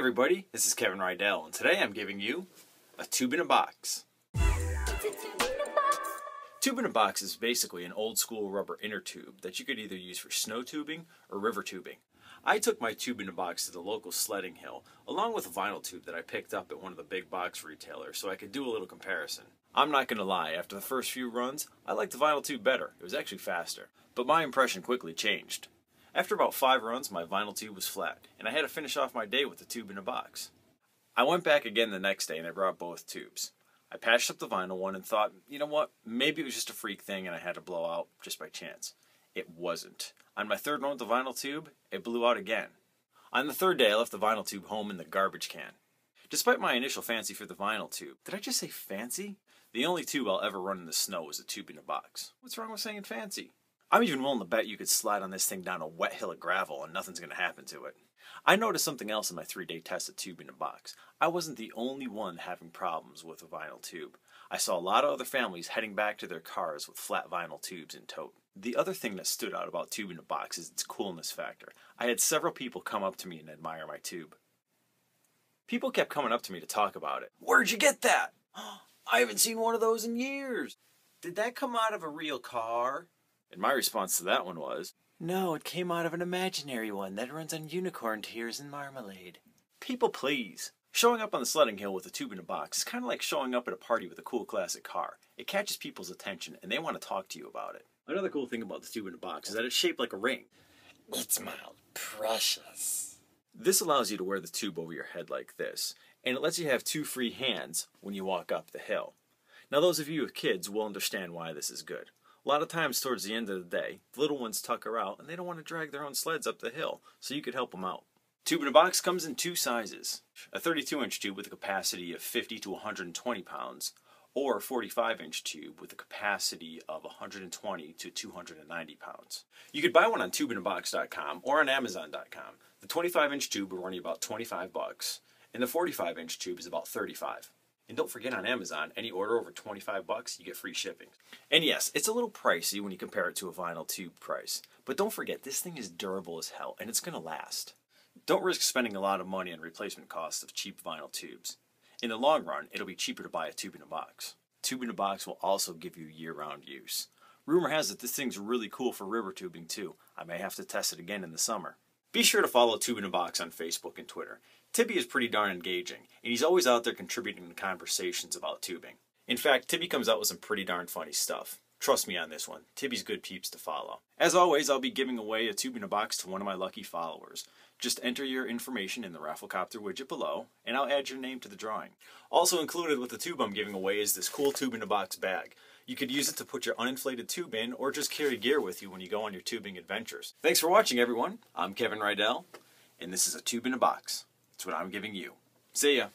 everybody, this is Kevin Rydell, and today I'm giving you a tube in a box. Tube in a box is basically an old school rubber inner tube that you could either use for snow tubing or river tubing. I took my tube in a box to the local sledding hill, along with a vinyl tube that I picked up at one of the big box retailers so I could do a little comparison. I'm not going to lie, after the first few runs, I liked the vinyl tube better. It was actually faster. But my impression quickly changed. After about 5 runs, my vinyl tube was flat, and I had to finish off my day with the tube in a box. I went back again the next day and I brought both tubes. I patched up the vinyl one and thought, you know what, maybe it was just a freak thing and I had to blow out just by chance. It wasn't. On my third run with the vinyl tube, it blew out again. On the third day, I left the vinyl tube home in the garbage can. Despite my initial fancy for the vinyl tube, did I just say fancy? The only tube I'll ever run in the snow is a tube in a box. What's wrong with saying fancy? I'm even willing to bet you could slide on this thing down a wet hill of gravel and nothing's going to happen to it. I noticed something else in my 3-day test of tube in a box. I wasn't the only one having problems with a vinyl tube. I saw a lot of other families heading back to their cars with flat vinyl tubes in tow. The other thing that stood out about tube in a box is its coolness factor. I had several people come up to me and admire my tube. People kept coming up to me to talk about it. Where'd you get that? I haven't seen one of those in years. Did that come out of a real car? And my response to that one was, no, it came out of an imaginary one that runs on unicorn tears and marmalade. People please. Showing up on the sledding hill with a tube in a box is kind of like showing up at a party with a cool classic car. It catches people's attention and they want to talk to you about it. Another cool thing about the tube in a box is that it's shaped like a ring. It's mild precious. This allows you to wear the tube over your head like this, and it lets you have 2 free hands when you walk up the hill. Now those of you with kids will understand why this is good. A lot of times towards the end of the day, the little ones tucker out and they don't want to drag their own sleds up the hill, so you could help them out. Tube in a box comes in 2 sizes. A 32-inch tube with a capacity of 50 to 120 pounds, or a 45-inch tube with a capacity of 120 to 290 pounds. You could buy one on tubeinabox.com or on amazon.com. The 25-inch tube will run you about $25, and the 45-inch tube is about $35. And don't forget, on Amazon, any order over $25, you get free shipping. And yes, it's a little pricey when you compare it to a vinyl tube price. But don't forget, this thing is durable as hell, and it's going to last. Don't risk spending a lot of money on replacement costs of cheap vinyl tubes. In the long run, it'll be cheaper to buy a tube in a box. Tube in a box will also give you year-round use. Rumor has it this thing's really cool for river tubing too. I may have to test it again in the summer. Be sure to follow Tube in a Box on Facebook and Twitter. Tibby is pretty darn engaging, and he's always out there contributing to conversations about tubing. In fact, Tibby comes out with some pretty darn funny stuff. Trust me on this one, Tibby's good peeps to follow. As always, I'll be giving away a tube in a box to one of my lucky followers. Just enter your information in the Rafflecopter widget below, and I'll add your name to the drawing. Also included with the tube I'm giving away is this cool tube in a box bag. You could use it to put your uninflated tube in, or just carry gear with you when you go on your tubing adventures. Thanks for watching, everyone. I'm Kevin Rydell, and this is a tube in a box. That's what I'm giving you. See ya.